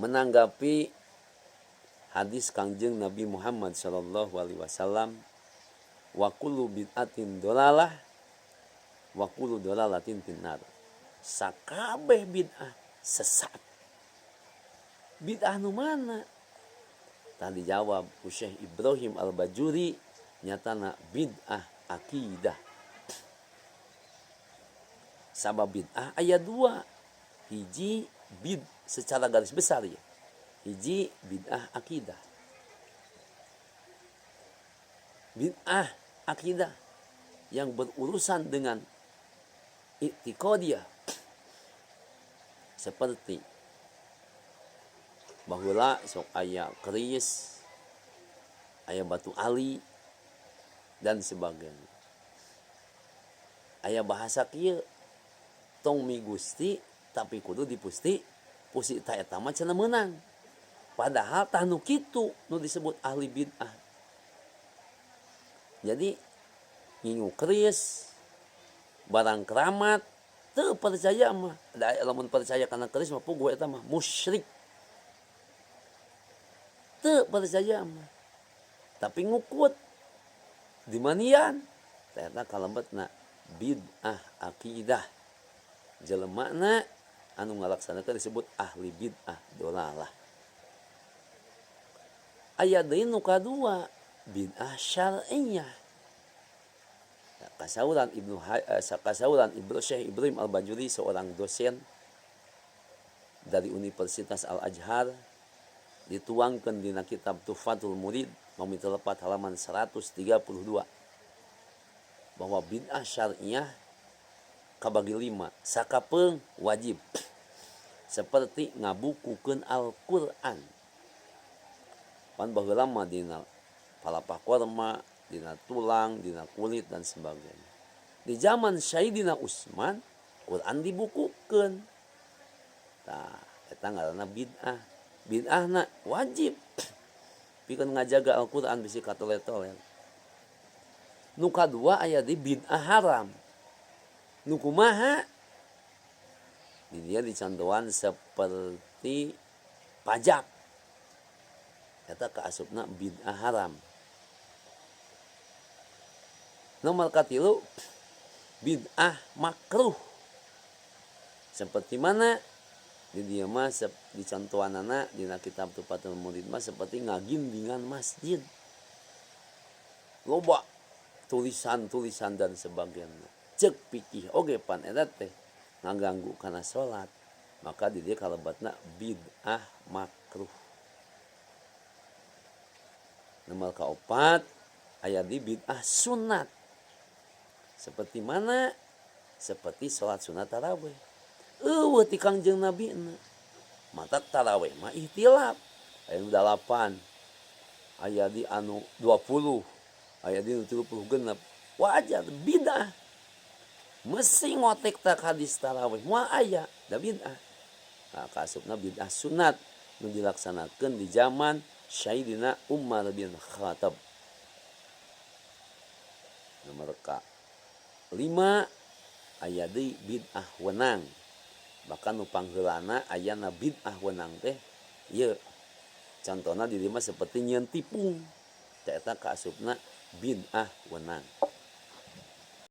menanggapi hadis Kangjeng Nabi Muhammad sallallahu alaihi wasallam, wa kullu bid'atin dolalah wa kullu dolalatin finnar. Sakabeh bid'ah sesat. Bid'ah nu mana? Tadi jawab ku Syekh Ibrahim Al-Bajuri, nyatana bid'ah akidah. Sabab bid'ah aya dua. Hiji secara garis besar ya. Hiji bid'ah akidah. Bid'ah akidah yang berurusan dengan i'tiqadiyah, seperti bahula sok aya keris, aya batu ali dan sebagainya. Aya bahasa kieu tong mi Gusti tapi kudu dipusti pusi ta eta mah cenah meunang. Padahal tah nu kitu nu disebut ahli bid'ah. Jadi ngingu keris, barang keramat, teu percaya mah. Da lamun percaya kana keris mah puguh eta mah musyrik. Teu percaya mah. Tapi ngukut di manian eta kalembetna bid'ah akidah. Jelemana anu ngalaksanakeun disebut ahli bid'ah dolalah. Aya deui nu kadua bid'ah syar'iyyah. Kasauran Ibnu Syekh Ibrahim Al-Bajuri, seorang dosen dari Universitas Al-Azhar, dituangkan dina kitab Tuhfatul Murid nomor 4 halaman 132 bahwa bid'ah syar'iyyah kabagi 5. Sakapeung wajib, seperti ngabukukeun Al-Qur'an. Pan baheula mah dina palapa korma, dina tulang, dina kulit dan sebagainya. Di zaman Sayyidina Utsman, Quran dibukukeun. Tah, eta ngaranna bid'ah. Bid'ahna wajib. Pikeun ngajaga Al-Qur'an bisi katolet-tolet. Nu kadua aya di bid'ah haram. Nu kumaha? Di dia dicantoan seperti pajak. Eta kaasupna bid'ah haram. Nomor katilu bid'ah makruh. Seperti mana? Di dia mah dicontohanana dina kitab Tuhfatul Murid mah seperti ngagindingan masjid. Loba tulisan-tulisan dan sebagainya. Cek pikih oge pan eta teh ngaganggu kana salat. Maka di dia kalebatna bid'ah makruh. Nomor kaopat aya di bid'ah sunat. Seperti mana? Seperti salat sunat tarawih. Eueuh ti Kangjeng Nabi na. Mata tarawih mah ihtilaf. Aya 8. Aya di anu 20. Aya di 30 genep. Wajar bid'ah. Mesti ngotek tak hadis tarawih moal aya da bid'ah. Nah, kaasupna bid'ah sunat nu dilaksanakeun di zaman Sayyidina Umar bin Khattab. Nomor ka-5 aya deui bid'ah wenang. Bahkan nu pangheulana ayana bid'ah wenang teh ieu contona di dieu mah seperti nyieun tipung. Eta kaasupna bid'ah wenang.